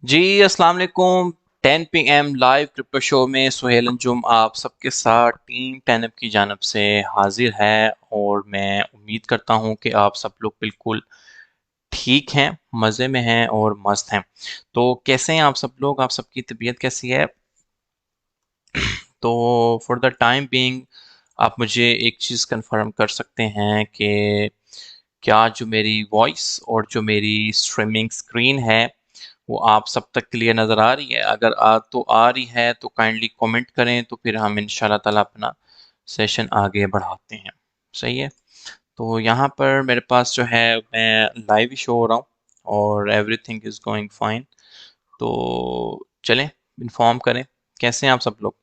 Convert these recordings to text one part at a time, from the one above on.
जी अस्सलाम वालेकुम। 10 PM live crypto show में सुहेल अंजुम आप सबके साथ टीम 10 की जानब से हाजिर है और मैं उम्मीद करता हूं कि आप सब लोग बिल्कुल ठीक हैं, मज़े में हैं और मस्त हैं। तो कैसे हैं आप सब लोग? आप सबकी तबीयत कैसी है? तो फॉर द टाइम बीइंग आप मुझे एक चीज़ कंफर्म कर सकते हैं कि क्या जो मेरी वॉइस और जो मेरी स्ट्रीमिंग स्क्रीन है वो आप सब तक क्लियर नज़र आ रही है? अगर आ रही है तो काइंडली कमेंट करें, तो फिर हम इंशाल्लाह ताला अपना सेशन आगे बढ़ाते हैं। सही है। तो यहाँ पर मेरे पास जो है मैं लाइव ही शो हो रहा हूँ और एवरीथिंग इज़ गोइंग फाइन। तो चलें, इन्फॉर्म करें कैसे हैं आप सब लोग।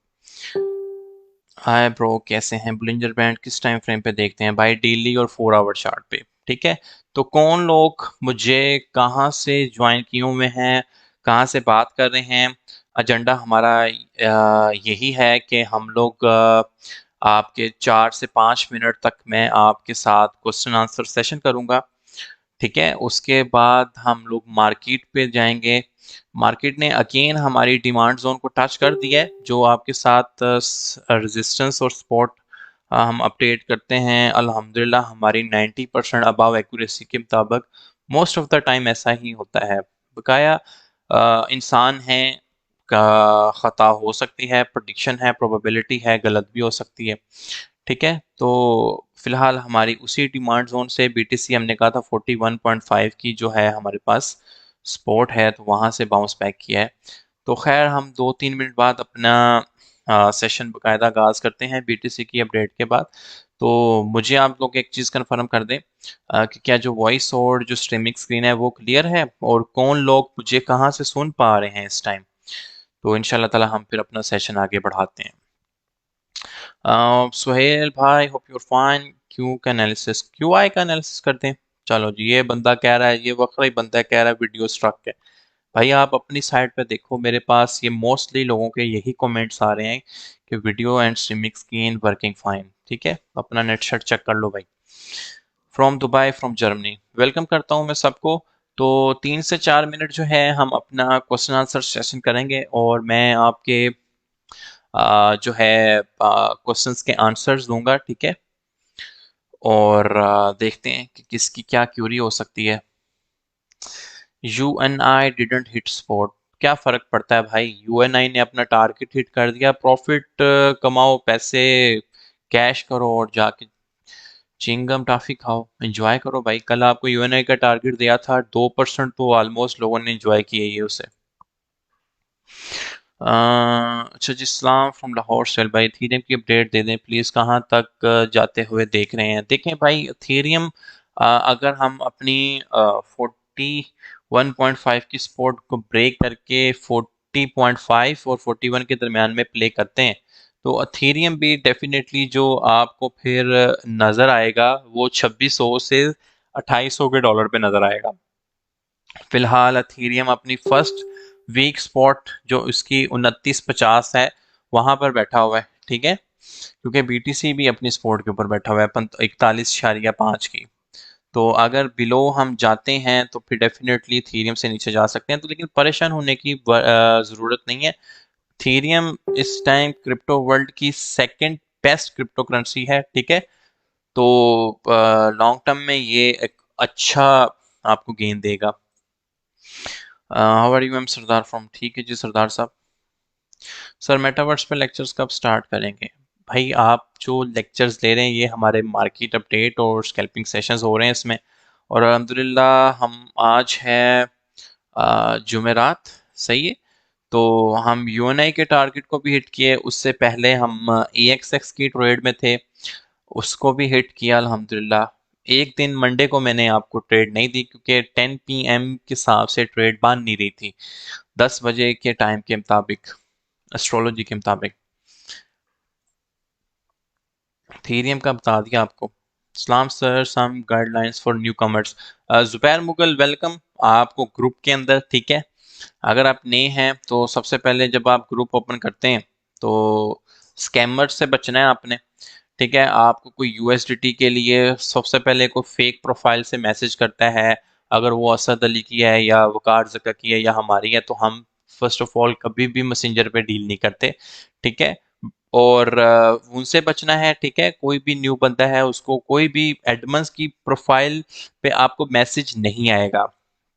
हाय ब्रो, कैसे हैं? बुलिंजर बैंड किस टाइम फ्रेम पे देखते हैं भाई? डेली और 4 आवर चार्ट पे। ठीक है। तो कौन लोग मुझे कहाँ से ज्वाइन किए हुए हैं, कहाँ से बात कर रहे हैं? एजेंडा हमारा यही है कि हम लोग आपके 4 से 5 मिनट तक मैं आपके साथ क्वेश्चन आंसर सेशन करूंगा। ठीक है। उसके बाद हम लोग मार्केट पे जाएंगे। मार्केट ने अगेन हमारी डिमांड जोन को टच कर दिया है, जो आपके साथ रेजिस्टेंस और सपोर्ट हम अपडेट करते हैं। अल्हम्दुलिल्लाह हमारी 90% अबाव एक्यूरेसी के मुताबिक मोस्ट ऑफ द टाइम ऐसा ही होता है। बकाया इंसान है का ख़ता हो सकती है, प्रोडिक्शन है, प्रोबेबिलिटी है, गलत भी हो सकती है। ठीक है। तो फिलहाल हमारी उसी डिमांड जोन से बीटीसी हमने कहा था 41.5 की जो है हमारे पास सपोर्ट है, तो वहां से बाउंस बैक किया है। तो खैर हम 2-3 मिनट बाद अपना सेशन बकायदा आगाज करते हैं बीटीसी की अपडेट के बाद। तो मुझे आप लोग एक चीज़ कन्फर्म कर दें कि क्या जो वॉइस और जो स्ट्रीमिंग स्क्रीन है वो क्लियर है, और कौन लोग मुझे कहाँ से सुन पा रहे हैं इस टाइम। तो इंशाल्लाह ताला हम फिर अपना सेशन आगे बढ़ाते हैं। सुहेल भाई, होप यूर फाइन। क्यू का एनालिसिस, क्यू आई का एनालिसिस करते हैं। चलो जी, ये बंदा कह रहा है, ये वक्र ही बंदा कह रहा है वीडियो स्ट्रक है। भाई आप अपनी साइड पे देखो, मेरे पास ये मोस्टली लोगों के यही कमेंट्स आ रहे हैं कि video and streaming screen working fine. ठीक है, अपना नेट शट चेक कर लो भाई। From Dubai, from Germany, welcome करता हूँ मैं सबको। तो 3 से 4 मिनट जो है हम अपना क्वेश्चन आंसर सेशन करेंगे और मैं आपके जो है क्वेश्चंस के आंसर्स दूंगा। ठीक है। और देखते हैं कि किसकी क्या क्यूरी हो सकती है। यूएनआई डिडंट हिट स्पॉट, क्या फर्क पड़ता है भाई? यूएनआई ने अपना टारगेट हिट कर दिया। प्रॉफिट कमाओ, पैसे कैश करो और जाके चिंगम टॉफी खाओ, एंजॉय करो भाई। कल आपको यूएनआई का टारगेट दिया था 2%, तो ऑलमोस्ट लोगों ने एंजॉय किया ये उसे। अच्छा जी, सलाम फ्रॉम लाहौर। सेल भाई, इथेरियम की अपडेट दे दें प्लीज़, कहाँ तक जाते हुए देख रहे हैं? देखें भाई, इथेरियम अगर हम अपनी 41.5 की सपोर्ट को ब्रेक करके 40.5 और 41 के दरमियान में प्ले करते हैं, तो इथेरियम भी डेफिनेटली जो आपको फिर नज़र आएगा वो 2600 से 2800 के डॉलर पे नज़र आएगा। फिलहाल अथीरियम अपनी फर्स्ट वीक स्पॉट जो इसकी 2950 है वहां पर बैठा हुआ है। ठीक है। क्योंकि बीटीसी भी अपनी सपोर्ट के ऊपर बैठा हुआ है 41.5 की। तो अगर बिलो हम जाते हैं तो फिर डेफिनेटली थीरियम से नीचे जा सकते हैं, तो लेकिन परेशान होने की ज़रूरत नहीं है। थीरियम इस टाइम क्रिप्टो वर्ल्ड की सेकंड बेस्ट क्रिप्टो करेंसी है। ठीक है। तो लॉन्ग टर्म में ये एक अच्छा आपको गेन देगा। How are you M Sardar from, ठीक है जी सरदार साहब। सर मेटावर्स पे लेक्चर्स कब स्टार्ट करेंगे? भाई आप जो लेक्चर्स ले रहे हैं ये हमारे मार्केट अपडेट और स्कैल्पिंग सेशंस हो रहे हैं इसमें। और अल्हम्दुलिल्लाह हम आज है जुमेरात। सही है। तो हम यूएनआई के टारगेट को भी हिट किए, उससे पहले हम EXX की ट्रेड में थे, उसको भी हिट किया अल्हम्दुलिल्लाह। एक दिन मंडे को मैंने आपको ट्रेड नहीं दी क्योंकि 10 PM के हिसाब से ट्रेड बन नहीं रही थी, 10 बजे के टाइम के मुताबिक, एस्ट्रोलॉजी के मुताबिक। थीरियम का बता दिया आपको। सलाम sir, some guidelines for newcomers. Zubair Mughal, welcome आपको ग्रुप के अंदर। ठीक है। अगर आप नए हैं तो सबसे पहले जब आप ग्रुप ओपन करते हैं तो स्कैमर से बचना है आपने। ठीक है। आपको कोई यूएसडीटी के लिए सबसे पहले कोई फेक प्रोफाइल से मैसेज करता है, अगर वो असद अली की है या वकार ज़का की है या हमारी है, तो हम फर्स्ट ऑफ ऑल कभी भी मैसेंजर पे डील नहीं करते, ठीक है। और उनसे बचना है, ठीक है। कोई भी न्यू बंदा है उसको कोई भी एडमंस की प्रोफाइल पे आपको मैसेज नहीं आएगा,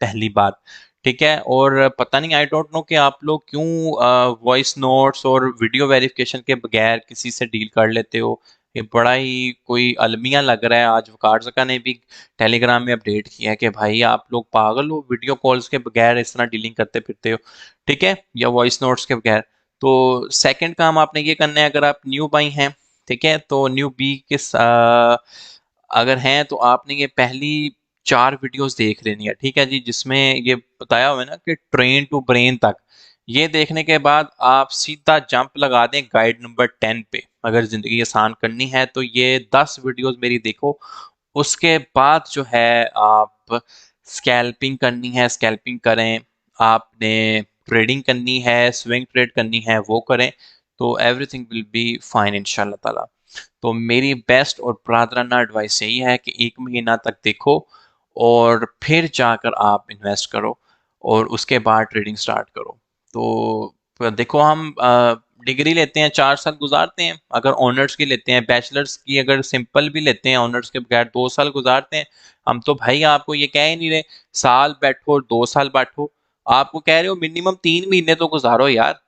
पहली बात, ठीक है। और पता नहीं, आई डोंट नो कि आप लोग क्यों वॉइस नोट्स और वीडियो वेरिफिकेशन के बगैर किसी से डील कर लेते हो। ये बड़ा ही कोई अलमिया लग रहा है। आज वकार ज़का ने भी टेलीग्राम में अपडेट किया है कि भाई आप लोग पागल हो, वीडियो कॉल्स के बगैर इस तरह डीलिंग करते फिरते हो, ठीक है, या वॉइस नोट्स के बगैर। तो सेकंड काम आपने ये करना है, अगर आप न्यू बाई हैं, ठीक है, तो न्यू बी के अगर हैं तो आपने ये पहली 4 वीडियोस देख लेनी है, ठीक है जी, जिसमें ये बताया हुआ है ना कि ट्रेन टू ब्रेन तक। ये देखने के बाद आप सीधा जंप लगा दें गाइड नंबर 10 पे। अगर ज़िंदगी आसान करनी है तो ये 10 वीडियोस मेरी देखो। उसके बाद जो है आप स्कैल्पिंग करनी है, स्कैल्पिंग करें। आपने ट्रेडिंग करनी है, स्विंग ट्रेड करनी है, वो करें, तो एवरीथिंग विल बी फाइन इंशाल्लाह ताला। तो मेरी बेस्ट और ब्रादराना एडवाइस यही है कि 1 महीना तक देखो और फिर जाकर आप इन्वेस्ट करो और उसके बाद ट्रेडिंग स्टार्ट करो। तो देखो, हम डिग्री लेते हैं, 4 साल गुजारते हैं, अगर ऑनर्स की लेते हैं, बैचलर्स की अगर सिंपल भी लेते हैं ऑनर्स के बगैर 2 साल गुजारते हैं। हम तो भाई आपको ये कह ही नहीं रहे साल बैठो 2 साल बैठो, आपको कह रहे हो मिनिमम 3 महीने तो गुजारो यार,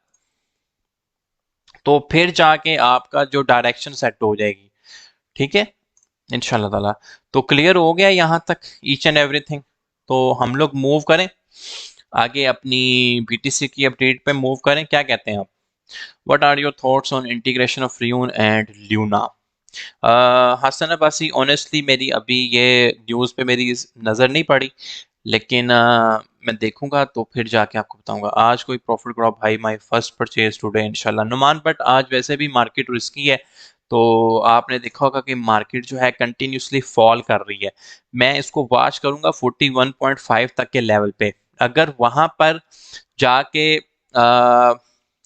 तो फिर जाके आपका जो डायरेक्शन सेट हो जाएगी, ठीक है, इंशाल्लाह ताला। तो क्लियर हो गया यहाँ तक ईच एंड एवरीथिंग। तो हम लोग मूव करें आगे, अपनी बीटीसी की अपडेट पे मूव करें, क्या कहते हैं आप? What are your thoughts on integration of Rune and Luna? Hasan Abbasi, honestly मेरी अभी ये न्यूज़ पे मेरी नज़र नहीं पड़ी, लेकिन मैं देखूंगा तो फिर जाके आपको बताऊंगा। आज कोई प्रॉफिट ड्रॉप भाई, माय फर्स्ट परचेज टुडे इंशाल्लाह नुमान। बट आज वैसे भी मार्केट रिस्की है, तो आपने देखा होगा कि मार्केट जो है कंटिन्यूसली फॉल कर रही है। मैं इसको वॉच करूंगा 41.5 तक के लेवल पे। अगर वहां पर जाके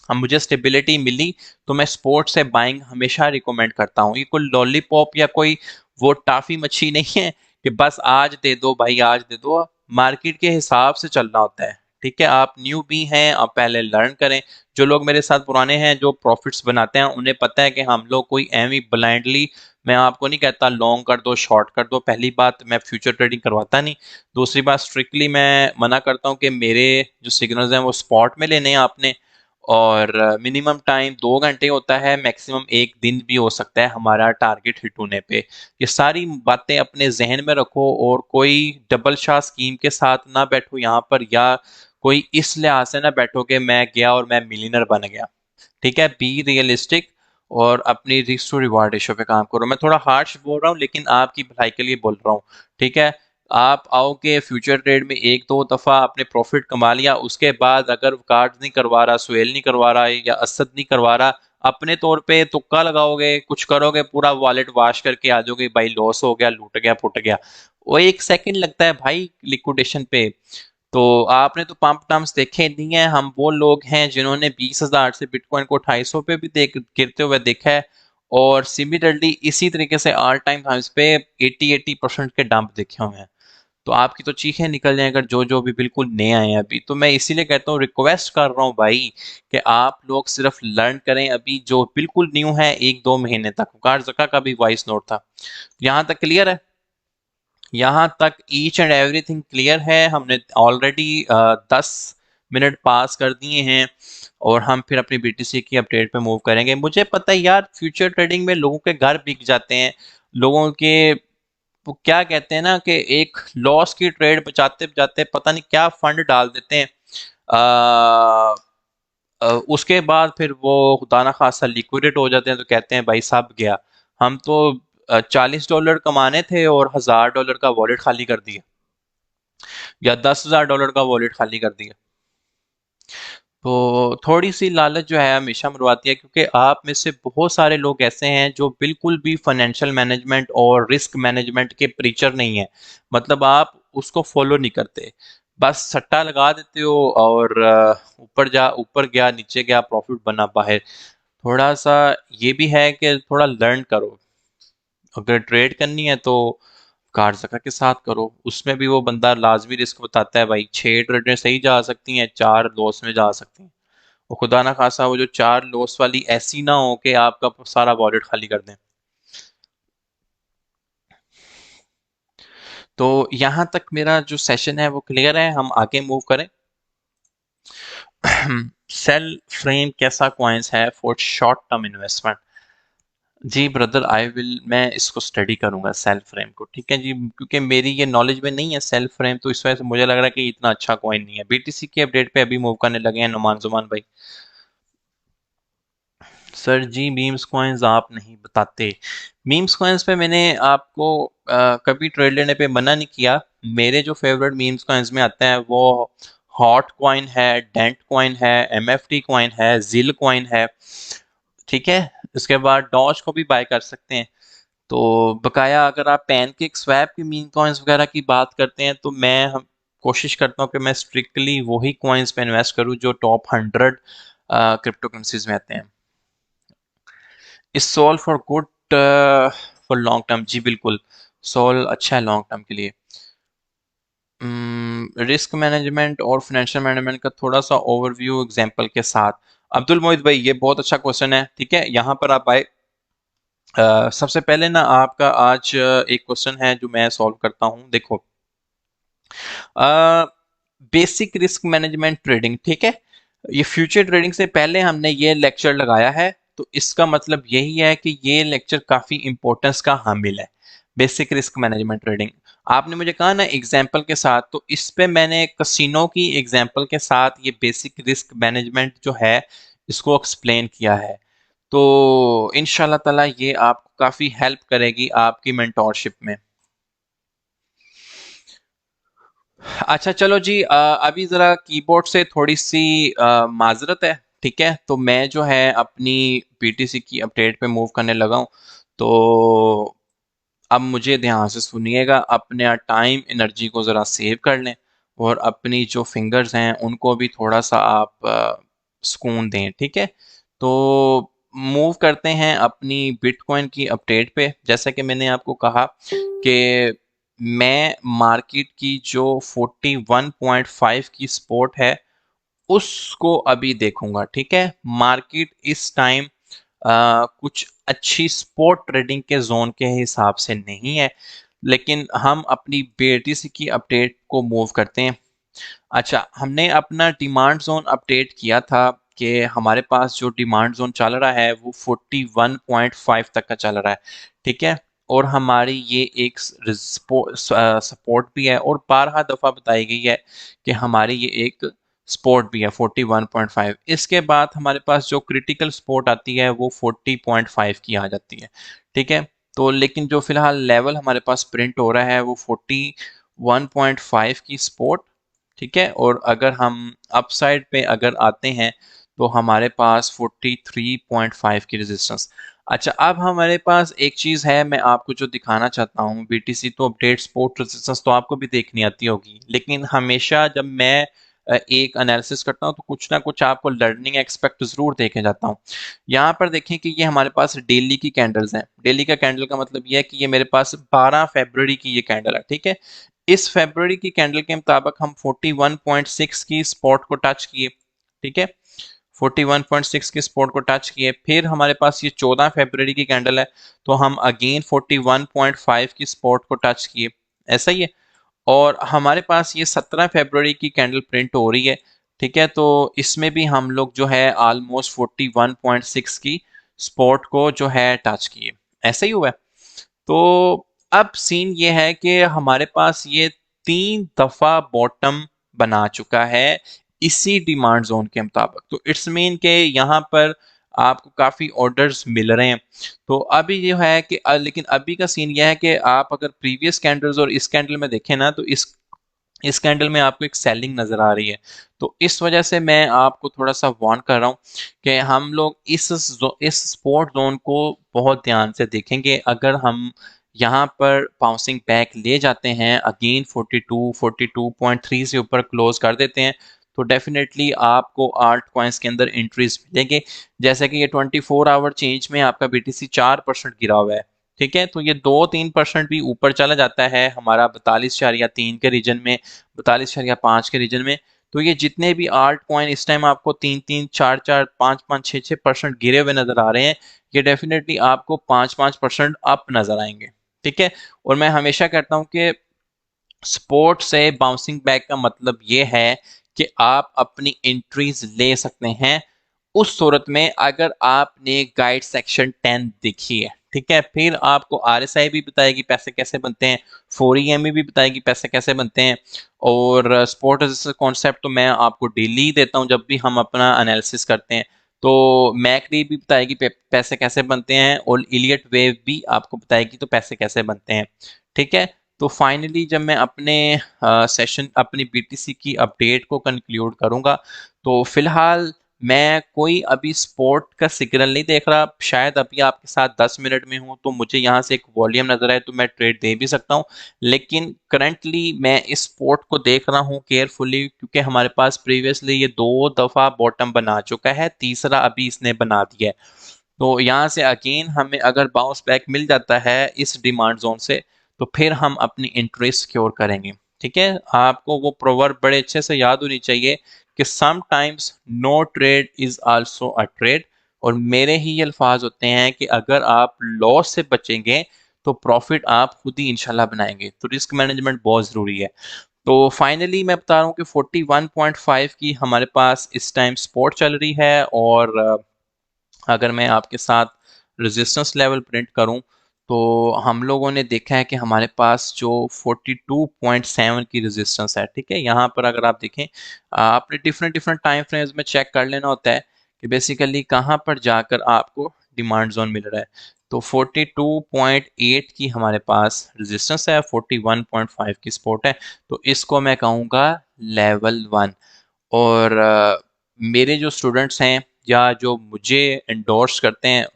हम मुझे स्टेबिलिटी मिली तो मैं स्पोर्ट से बाइंग हमेशा रिकमेंड करता हूँ। ये कोई लॉलीपॉप या कोई वो टाफी मच्छी नहीं है कि बस आज दे दो भाई, आज दे दो। मार्केट के हिसाब से चलना होता है, ठीक है। आप न्यू भी हैं, आप पहले लर्न करें। जो लोग मेरे साथ पुराने हैं, जो प्रॉफिट्स बनाते हैं, उन्हें पता है कि हम लोग कोई एम ही ब्लाइंडली, मैं आपको नहीं कहता लॉन्ग कर दो शॉर्ट कर दो, पहली बात मैं फ्यूचर ट्रेडिंग करवाता नहीं। दूसरी बात, स्ट्रिक्टली मैं मना करता हूँ कि मेरे जो सिग्नल्स हैं वो स्पॉट में लेने हैं आपने। और मिनिमम टाइम 2 घंटे होता है, मैक्सिमम 1 दिन भी हो सकता है हमारा टारगेट हिट होने पे। ये सारी बातें अपने जहन में रखो और कोई डबल शाह स्कीम के साथ ना बैठो यहाँ पर, या कोई इस लिहाज से ना बैठो कि मैं गया और मैं मिलीनर बन गया, ठीक है। बी रियलिस्टिक और अपनी रिस्क टू रिवार्ड रेशो पे काम करो। मैं थोड़ा हार्श बोल रहा हूँ लेकिन आपकी भलाई के लिए बोल रहा हूँ, ठीक है। आप आओगे फ्यूचर ट्रेड में, 1-2 दफ़ा आपने प्रॉफिट कमा लिया, उसके बाद अगर कार्ड नहीं करवा रहा, सुहेल नहीं करवा रहा या असद नहीं करवा रहा, अपने तौर पे तुक्का लगाओगे, कुछ करोगे, पूरा वॉलेट वाश करके आ जाओगे, भाई लॉस हो गया, लूट गया, फुट गया। वो 1 सेकंड लगता है भाई लिक्विडेशन पे। तो आपने तो पंप टर्म्स देखे नहीं है। हम वो लोग हैं जिन्होंने 20,000 से बिटकॉइन को 250 पे भी देख गिरते हुए देखा है, और सिमिलरली इसी तरीके से ऑल टाइम हाइस पे 80% के डंप देखे हुए हैं। तो आपकी तो चीखें निकल जाएं अगर जो जो भी बिल्कुल नए आए हैं अभी। तो मैं इसीलिए कहता हूँ, रिक्वेस्ट कर रहा हूँ भाई कि आप लोग सिर्फ लर्न करें। अभी जो बिल्कुल न्यू है, 1-2 महीने तक कार जका का भी वॉइस नोट था। यहाँ तक क्लियर है? यहाँ तक ईच एंड एवरीथिंग क्लियर है? हमने ऑलरेडी 10 मिनट पास कर दिए हैं और हम फिर अपनी बीटीसी की अपडेट पे मूव करेंगे। मुझे पता है यार, फ्यूचर ट्रेडिंग में लोगों के घर बिक जाते हैं, लोगों के वो क्या कहते हैं ना कि एक लॉस की ट्रेड बचाते बचाते पता नहीं क्या फंड डाल देते हैं। आ, उसके बाद फिर वो खुदा ना खासा लिक्विडेट हो जाते हैं, तो कहते हैं भाई सब गया। हम तो $40 कमाने थे और $1,000 का वॉलेट खाली कर दिया, या $10,000 का वॉलेट खाली कर दिया। तो थोड़ी सी लालच जो है हमेशा मरवाती है, क्योंकि आप में से बहुत सारे लोग ऐसे हैं जो बिल्कुल भी फाइनेंशियल मैनेजमेंट और रिस्क मैनेजमेंट के प्रीचर नहीं है। मतलब आप उसको फॉलो नहीं करते, बस सट्टा लगा देते हो और ऊपर गया, नीचे गया, प्रॉफिट बना बाहर। थोड़ा सा ये भी है कि थोड़ा लर्न करो। अगर ट्रेड करनी है तो कारज़का के साथ करो, उसमें भी वो बंदा लाजमी रिस्क बताता है भाई 6 ट्रेडें सही जा सकती हैं, 4 लॉस में जा सकती हैं। वो खुदा ना खासा वो जो 4 लॉस वाली ऐसी ना हो कि आपका सारा वॉलेट खाली कर दें। तो यहाँ तक मेरा जो सेशन है वो क्लियर है, हम आगे मूव करें। सेल फ्रेम कैसा कॉइन्स है फॉर शॉर्ट टर्म इन्वेस्टमेंट? जी ब्रदर, मैं इसको स्टडी करूंगा सेल फ्रेम को, ठीक है जी, क्योंकि मेरी ये नॉलेज में नहीं है सेल फ्रेम, तो इस वजह से मुझे लग रहा है कि इतना अच्छा कॉइन नहीं है। बीटीसी की अपडेट पे अभी मूव करने लगे हैं नुमान जुमान भाई। सर जी मीम्स कॉइन्स आप नहीं बताते। मीम्स कॉइन्स पे मैंने आपको कभी ट्रेड लेने पे मना नहीं किया। मेरे जो फेवरेट मीम्स कॉइन्स में आते हैं वो हॉट कॉइन है, डेंट कॉइन है, एमएफटी कॉइन है, जिल कॉइन है, ठीक है। उसके बाद डॉज को भी बाय कर सकते हैं। तो बकाया अगर आप पैनकेक स्वैप के मीम कॉइन्स वगैरह की बात करते हैं तो हम कोशिश करता हूँ कि मैं स्ट्रिक्टली वही कॉइन्स पे इन्वेस्ट करूँ जो टॉप 100 क्रिप्टो करेंसीज में आते हैं। Is SOL for good for long term? जी बिल्कुल, सोल अच्छा है लॉन्ग टर्म के लिए। रिस्क मैनेजमेंट और फाइनेंशियल मैनेजमेंट का थोड़ा सा ओवरव्यू एग्जांपल के साथ। अब्दुल मोहित भाई ये बहुत अच्छा क्वेश्चन है, ठीक है, यहाँ पर आप आए। सबसे पहले ना आपका आज एक क्वेश्चन है जो मैं सॉल्व करता हूँ, देखो। बेसिक रिस्क मैनेजमेंट ट्रेडिंग, ठीक है। ये फ्यूचर ट्रेडिंग से पहले हमने ये लेक्चर लगाया है, तो इसका मतलब यही है कि ये लेक्चर काफी इंपॉर्टेंस का हामिल है। बेसिक रिस्क मैनेजमेंट ट्रेडिंग, आपने मुझे कहा ना एग्जाम्पल के साथ, तो इस पे मैंने कसिनो की एग्जाम्पल के साथ ये बेसिक रिस्क मैनेजमेंट जो है इसको एक्सप्लेन किया है। तो इंशाल्लाह ताला ये आपको काफी हेल्प करेगी आपकी मेंटोरशिप में। अच्छा चलो जी, अभी ज़रा कीबोर्ड से थोड़ी सी माजरत है, ठीक है, तो मैं जो है अपनी बीटीसी की अपडेट पे मूव करने लगा हूँ। तो अब मुझे ध्यान से सुनिएगा, अपने टाइम एनर्जी को ज़रा सेव कर लें और अपनी जो फिंगर्स हैं उनको भी थोड़ा सा आप सुकून दें, ठीक है। तो मूव करते हैं अपनी बिटकॉइन की अपडेट पे। जैसा कि मैंने आपको कहा कि मैं मार्केट की जो 41.5 की सपोर्ट है उसको अभी देखूंगा, ठीक है। मार्केट इस टाइम कुछ अच्छी स्पोर्ट ट्रेडिंग के जोन के हिसाब से नहीं है, लेकिन हम अपनी बीटीसी की अपडेट को मूव करते हैं। अच्छा, हमने अपना डिमांड जोन अपडेट किया था कि हमारे पास जो डिमांड जोन चल रहा है वो 41.5 तक का चल रहा है, ठीक है। और हमारी ये एक सपोर्ट भी है और बारह दफ़ा बताई गई है कि हमारी ये एक सपोर्ट भी है 41.5। इसके बाद हमारे पास जो क्रिटिकल सपोर्ट आती है वो 40.5 की आ जाती है, ठीक है। तो लेकिन जो फिलहाल लेवल हमारे पास प्रिंट हो रहा है वो 41.5 की सपोर्ट, ठीक है। और अगर हम अपसाइड पे अगर आते हैं तो हमारे पास 43.5 की रेजिस्टेंस। अच्छा, अब हमारे पास एक चीज़ है मैं आपको जो दिखाना चाहता हूँ, बीटीसी तो अपडेट सपोर्ट रेजिस्टेंस तो आपको भी देखनी आती होगी, लेकिन हमेशा जब मैं एक एनालिसिस करता हूँ तो कुछ ना कुछ आपको लर्निंग एक्सपेक्ट जरूर देखे जाता हूँ। यहाँ पर देखें कि ये हमारे पास डेली की कैंडल्स हैं। डेली का कैंडल का मतलब ये है कि ये मेरे पास 12 फरवरी की ये कैंडल है, ठीक है। इस फरवरी की कैंडल के मुताबिक हम 41.6 की सपोर्ट को टच किए, ठीक है। 41.6 की सपोर्ट को टच किए, फिर हमारे पास ये 14 फरवरी की कैंडल है, तो हम अगेन 41.5 की सपोर्ट को टच किए, ऐसा ही है। और हमारे पास ये 17 फरवरी की कैंडल प्रिंट हो रही है, ठीक है। तो इसमें भी हम लोग जो है ऑलमोस्ट 41.6 की सपोर्ट को जो है टच किए, ऐसा ही हुआ है। तो अब सीन ये है कि हमारे पास ये 3 दफा बॉटम बना चुका है इसी डिमांड जोन के मुताबिक, तो इट्स मीन के यहाँ पर आपको काफी ऑर्डर्स मिल रहे हैं। तो अभी जो है कि लेकिन अभी का सीन यह है कि आप अगर प्रीवियस कैंडल्स और इस कैंडल में देखें ना, तो इस कैंडल में आपको एक सेलिंग नजर आ रही है। तो इस वजह से मैं आपको थोड़ा सा वार्न कर रहा हूँ कि हम लोग इस स्पोर्ट जोन को बहुत ध्यान से देखेंगे। अगर हम यहाँ पर बाउंसिंग बैक ले जाते हैं अगेन 42 से ऊपर क्लोज कर देते हैं, तो डेफिनेटली आपको आल्ट कॉइन्स के अंदर एंट्रीज मिलेंगे। जैसे कि ये 24 आवर चेंज में आपका बीटीसी 4% गिरा हुआ है, ठीक है, तो ये 2-3% भी ऊपर चला जाता है हमारा 42.3 के रीजन में, 42.5 के रीजन में, तो ये जितने भी आल्ट कॉइन इस टाइम आपको 3-3, 4-4, 5-5, 6-6% गिरे हुए नजर आ रहे हैं, ये डेफिनेटली आपको 5-5% अप नजर आएंगे। ठीक है, और मैं हमेशा कहता हूँ कि स्पोर्ट से बाउंसिंग बैक का मतलब ये है कि आप अपनी एंट्रीज ले सकते हैं उस सूरत में अगर आपने गाइड सेक्शन 10 देखी है। ठीक है, फिर आपको आरएसआई भी बताएगी पैसे कैसे बनते हैं, 4EME भी बताएगी पैसे कैसे बनते हैं, और स्पोर्ट एज कॉन्सेप्ट तो मैं आपको डेली देता हूं जब भी हम अपना एनालिसिस करते हैं। तो मैकडी भी बताएगी पैसे कैसे बनते हैं, और इलियट वेव भी आपको बताएगी तो पैसे कैसे बनते हैं। ठीक है, तो फाइनली जब मैं अपने सेशन अपनी बीटीसी की अपडेट को कंक्लूड करूंगा, तो फिलहाल मैं कोई अभी स्पोर्ट का सिग्नल नहीं देख रहा। शायद अभी आपके साथ 10 मिनट में हूं तो मुझे यहाँ से एक वॉल्यूम नजर आए तो मैं ट्रेड दे भी सकता हूँ, लेकिन करंटली मैं इस स्पोर्ट को देख रहा हूँ केयरफुली, क्योंकि हमारे पास प्रीवियसली ये 2 दफा बॉटम बना चुका है, तीसरा अभी इसने बना दिया है। तो यहाँ से अगेन हमें अगर बाउंस बैक मिल जाता है इस डिमांड जोन से, तो फिर हम अपनी इंट्री सिक्योर करेंगे। ठीक है, आपको वो प्रोवर्ब बड़े अच्छे से याद होनी चाहिए कि sometimes no trade is also a trade, और मेरे ही ये अल्फाज होते हैं कि अगर आप लॉस से बचेंगे तो प्रॉफिट आप खुद ही इंशाल्लाह बनाएंगे। तो रिस्क मैनेजमेंट बहुत ज़रूरी है। तो फाइनली मैं बता रहा हूँ कि 41.5 की हमारे पास इस टाइम सपोर्ट चल रही है, और अगर मैं आपके साथ रेजिस्टेंस लेवल प्रिंट करूं तो हम लोगों ने देखा है कि हमारे पास जो 42.7 की रेजिस्टेंस है। ठीक है, यहाँ पर अगर आप देखें, आपने डिफरेंट डिफरेंट टाइम फ्रेम्स में चेक कर लेना होता है कि बेसिकली कहाँ पर जाकर आपको डिमांड जोन मिल रहा है। तो 42.8 की हमारे पास रेजिस्टेंस है, 41.5 की सपोर्ट है, तो इसको मैं कहूँगा लेवल 1। और मेरे जो स्टूडेंट्स हैं या जो मुझे एंडोर्स करते हैं,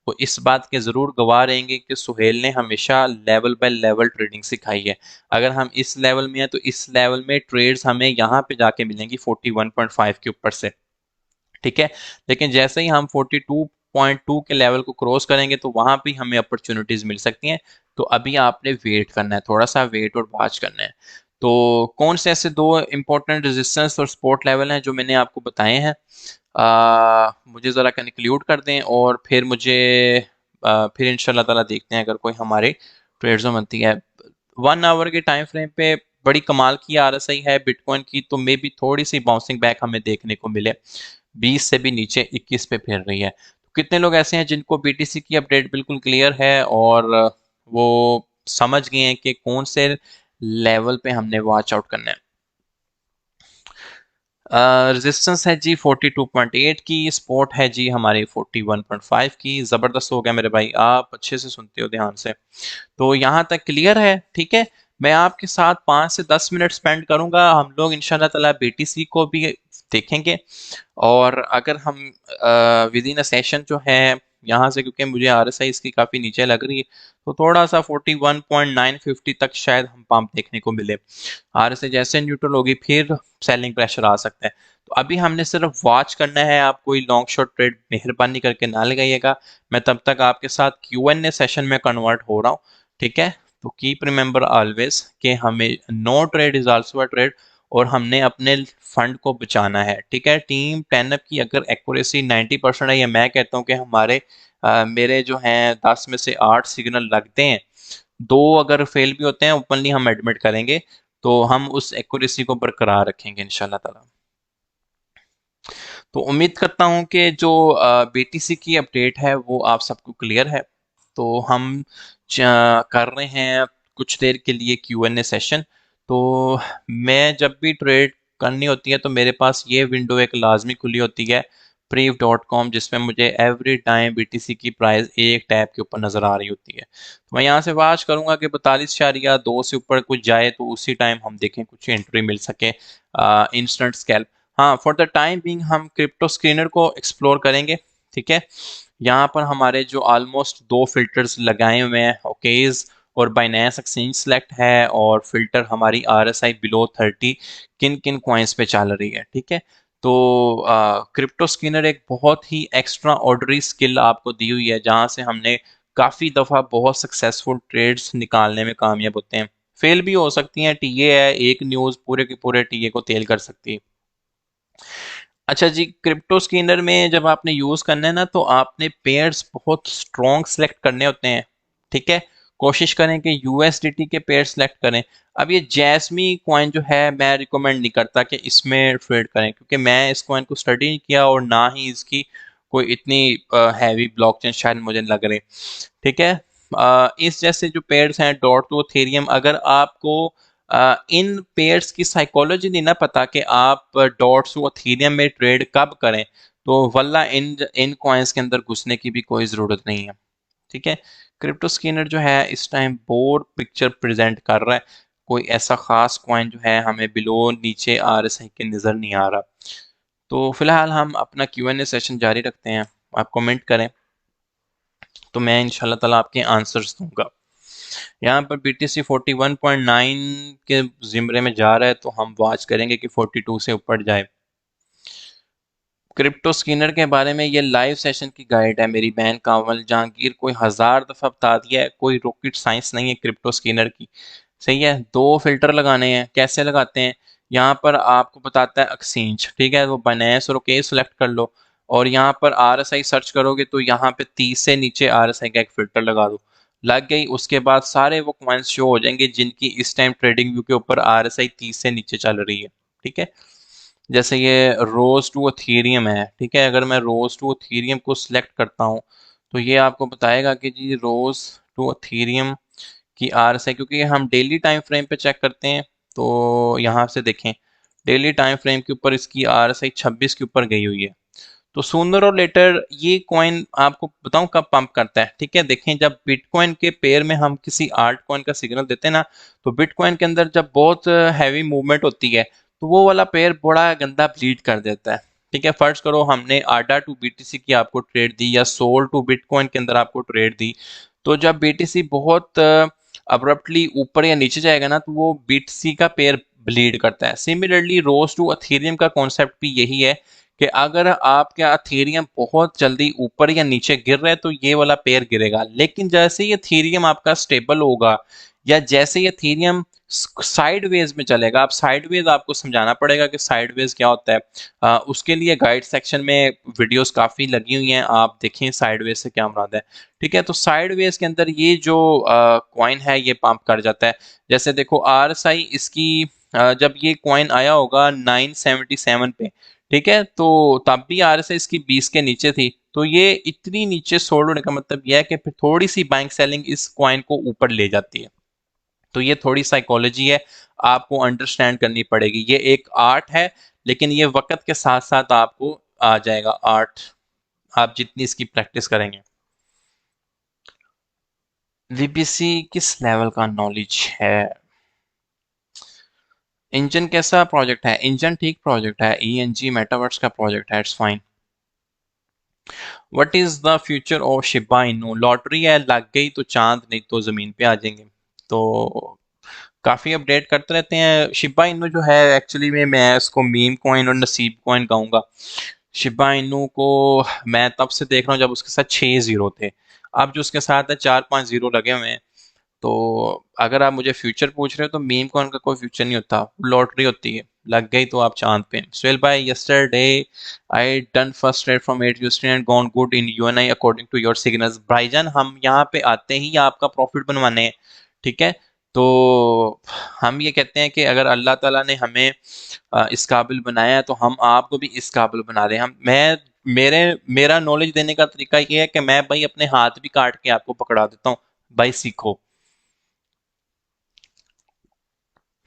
वो इस बात के ज़रूर गवाह रहेंगे कि सुहेल ने हमेशा लेवल बाय लेवल ट्रेडिंग सिखाई है। अगर हम इस लेवल में हैं तो इस लेवल में ट्रेड्स हमें यहाँ पे जाके मिलेंगी 41.5 के ऊपर से। ठीक है, लेकिन जैसे ही हम 42.2 के लेवल को क्रॉस करेंगे तो वहां भी हमें अपॉर्चुनिटीज मिल सकती हैं। तो अभी आपने वेट करना है, थोड़ा सा वेट और वॉच करना है। तो कौन से ऐसे दो इंपॉर्टेंट रेजिस्टेंस और सपोर्ट लेवल हैं जो मैंने आपको बताए हैं, मुझे ज़रा कंक्लूड कर दें, और फिर मुझे फिर इंशाल्लाह ताला देखते हैं अगर कोई हमारे ट्रेड्स में बनती है। 1 आवर के टाइम फ्रेम पे बड़ी कमाल की RSI है बिटकॉइन की, तो मे भी थोड़ी सी बाउंसिंग बैक हमें देखने को मिले, 20 से भी नीचे 21 पे फिर रही है। तो कितने लोग ऐसे हैं जिनको बीटीसी की अपडेट बिल्कुल क्लियर है और वो समझ गए हैं कि कौन से लेवल पे हमने वॉच आउट करना है। रेजिस्टेंस है जी 42.8 की, सपोर्ट है जी हमारी 41.5 की। ज़बरदस्त हो गया मेरे भाई, आप अच्छे से सुनते हो ध्यान से। तो यहाँ तक क्लियर है। ठीक है, मैं आपके साथ 5 से 10 मिनट स्पेंड करूंगा, हम लोग इंशाल्लाह ताला बीटीसी को भी देखेंगे। और अगर हम विद इन अ सेशन जो है यहाँ से, क्योंकि मुझे RSI इसकी काफ़ी नीचे लग रही है, तो थोड़ा सा 41.950 तक शायद हम पंप देखने को मिले। RSI जैसे न्यूट्रल होगी फिर सेलिंग प्रेशर आ सकता है। तो अभी हमने सिर्फ वॉच करना है, आप कोई लॉन्ग शॉर्ट ट्रेड मेहरबानी करके ना लगाइएगा। मैं तब तक आपके साथ Q&A सेशन में कन्वर्ट हो रहा हूँ। ठीक है, तो कीप रिमेंबर ऑलवेज कि हमें no trade is also a trade, और हमने अपने फंड को बचाना है। ठीक है, टीम 10 की अगर एक्यूरेसी 90% है, या मैं कहता हूँ कि हमारे मेरे जो हैं 10 में से 8 सिग्नल लगते हैं, 2 अगर फेल भी होते हैं ओपनली हम एडमिट करेंगे, तो हम उस एक्यूरेसी को बरकरार रखेंगे इंशाल्लाह ताला। तो उम्मीद करता हूँ कि जो बीटीसी की अपडेट है वो आप सबको क्लियर है। तो हम कर रहे हैं कुछ देर के लिए Q&A सेशन। तो मैं जब भी ट्रेड करनी होती है तो मेरे पास ये विंडो एक लाजमी खुली होती है, prev.com, जिसमें मुझे एवरी टाइम बीटीसी की प्राइस एक टैब के ऊपर नज़र आ रही होती है। तो मैं यहाँ से वाच करूँगा कि 42.2 से ऊपर कुछ जाए तो उसी टाइम हम देखें कुछ एंट्री मिल सके इंस्टेंट स्कैल्प। हाँ, फॉर द टाइम बीइंग हम क्रिप्टो स्क्रीनर को एक्सप्लोर करेंगे। ठीक है, यहाँ पर हमारे जो ऑलमोस्ट 2 फिल्टर्स लगाए हुए हैं, ओकेज और बाइनेंस एक्सचेंज सेलेक्ट है, और फिल्टर हमारी RSI बिलो 30 किन किन कॉइन्स पे चल रही है। ठीक है, तो क्रिप्टो स्क्रीनर एक बहुत ही एक्स्ट्रा ऑर्डनरी स्किल आपको दी हुई है, जहाँ से हमने काफ़ी दफ़ा बहुत सक्सेसफुल ट्रेड्स निकालने में कामयाब होते हैं। फेल भी हो सकती हैं, टीए है, एक न्यूज़ पूरे के पूरे टीए को तेल कर सकती है। अच्छा जी, क्रिप्टो स्कैनर में जब आपने यूज़ करना है ना, तो आपने पेयर्स बहुत स्ट्रॉन्ग सेलेक्ट करने होते हैं। ठीक है, कोशिश करें कि यूएसडीटी के पेयर सेलेक्ट करें। अब ये जैस्मी कॉइन जो है, मैं रिकमेंड नहीं करता कि इसमें ट्रेड करें, क्योंकि मैं इस कॉइन को स्टडी नहीं किया और ना ही इसकी कोई इतनी हैवी ब्लॉकचेन शायद मुझे लग रही। ठीक है, इस जैसे जो पेयर्स हैं डॉट टू इथेरियम, अगर आपको इन पेयर्स की साइकोलॉजी नहीं ना पता कि आप डॉट्स और इथेरियम में ट्रेड कब करें, तो वल्ला इन इन कॉइन्स के अंदर घुसने की भी कोई ज़रूरत नहीं है। ठीक है, क्रिप्टो स्कैनर जो है इस टाइम बोर पिक्चर प्रेजेंट कर रहा है। कोई ऐसा खास कॉइन जो है हमें बिलो नीचे आरएसआई के नज़र नहीं आ रहा। तो फिलहाल हम अपना क्यूएनए सेशन जारी रखते हैं। आप कमेंट करें तो मैं इंशाल्लाह ताला आपके आंसर्स दूंगा। यहाँ पर BTC 41.9 के ज़िमरे में जा रहा है, तो हम वॉच करेंगे कि 42 से ऊपर जाए। क्रिप्टो स्कैनर के बारे में ये लाइव सेशन की गाइड है मेरी बहन कांवल जहांगीर, कोई 1000 दफ़ा बता दिया है, कोई रॉकेट साइंस नहीं है क्रिप्टो स्कैनर की। सही है, 2 फिल्टर लगाने हैं। कैसे लगाते हैं? यहाँ पर आपको बताता है एक्सचेंज। ठीक है, वो बाइनेंस और ओके सेलेक्ट कर लो, और यहाँ पर RSI सर्च करोगे तो यहाँ पे 30 से नीचे RSI का एक फ़िल्टर लगा दो। लग गई, उसके बाद सारे वो कॉइन्स शो हो जाएंगे जिनकी इस टाइम ट्रेडिंग व्यू के ऊपर RSI 30 से नीचे चल रही है। ठीक है, जैसे ये रोज टू अथीरियम है। ठीक है, अगर मैं रोज टू अथीरियम को सिलेक्ट करता हूँ तो ये आपको बताएगा कि जी रोज टू अथीरियम की RSI, क्योंकि हम डेली टाइम फ्रेम पे चेक करते हैं, तो यहाँ से देखें डेली टाइम फ्रेम के ऊपर इसकी RSI 26 के ऊपर गई हुई है। तो सूनर और लेटर ये कॉइन आपको बताऊं कब पंप करता है। ठीक है, देखें जब बिटकॉइन के पेयर में हम किसी आर्ट कॉइन का सिग्नल देते हैं ना, तो बिटकॉइन के अंदर जब बहुत हैवी मूवमेंट होती है तो वो वाला पेयर बड़ा गंदा ब्लीड कर देता है। ठीक है, फर्ज करो हमने आडा टू बीटीसी की आपको ट्रेड दी या सोल टू बिटकॉइन के अंदर आपको ट्रेड दी, तो जब बीटीसी बहुत अब्रप्टली ऊपर या नीचे जाएगा ना, तो वो बीटीसी का पेयर ब्लीड करता है। सिमिलरली रोज टू अथेरियम का कॉन्सेप्ट भी यही है कि अगर आपका अथेरियम बहुत जल्दी ऊपर या नीचे गिर रहा है तो ये वाला पेयर गिरेगा, लेकिन जैसे ही अथेरियम आपका स्टेबल होगा या जैसे ही अथेरियम साइडवेज में चलेगा, आप साइडवेज आपको समझाना पड़ेगा कि साइडवेज क्या होता है। उसके लिए गाइड सेक्शन में वीडियोस काफ़ी लगी हुई हैं, आप देखें साइडवेज से क्या मुराद है। ठीक है, तो साइडवेज के अंदर ये जो कॉइन है ये पंप कर जाता है। जैसे देखो RSI इसकी जब ये कॉइन आया होगा 977 पे, ठीक है, तो तब भी RSI इसकी 20 के नीचे थी, तो ये इतनी नीचे सोल्ड होने का मतलब यह है कि फिर थोड़ी सी बाइंग सेलिंग इस कॉइन को ऊपर ले जाती है। तो ये थोड़ी साइकोलॉजी है, आपको अंडरस्टैंड करनी पड़ेगी। ये एक आर्ट है, लेकिन ये वक्त के साथ साथ आपको आ जाएगा आर्ट, आप जितनी इसकी प्रैक्टिस करेंगे। VPC किस लेवल का नॉलेज है? इंजन कैसा प्रोजेक्ट है? इंजन ठीक प्रोजेक्ट है, ENG मेटावर्स का प्रोजेक्ट है, it's fine. What is the future of Shiba Inu? Lottery है, लग गई तो चांद, नहीं तो जमीन पे आ जाएंगे। तो काफ़ी अपडेट करते रहते हैं। शिबा इनू जो है एक्चुअली में मैं इसको मीम कॉइन और नसीब कॉइन कहूँगा। शिबा इनू को मैं तब से देख रहा हूँ जब उसके साथ 6 ज़ीरो थे, अब जो उसके साथ है 4-5 ज़ीरो लगे हुए हैं। तो अगर आप मुझे फ्यूचर पूछ रहे हो तो मीम कॉइन का कोई फ्यूचर नहीं होता, लॉटरी होती है, लग गई तो आप चांद पे। सुहेल भाई, yesterday I done first trade from 8 USD and gone good in UNI according to your signals. भाईजान, हम यहाँ पे आते ही आपका प्रॉफिट बनवाने हैं। ठीक है, तो हम ये कहते हैं कि अगर अल्लाह ताला ने हमें इस काबिल बनाया है तो हम आपको भी इस काबिल बना रहे हैं। हम मैं मेरे मेरा नॉलेज देने का तरीका ये है कि मैं भाई अपने हाथ भी काट के आपको पकड़ा देता हूँ। भाई सीखो।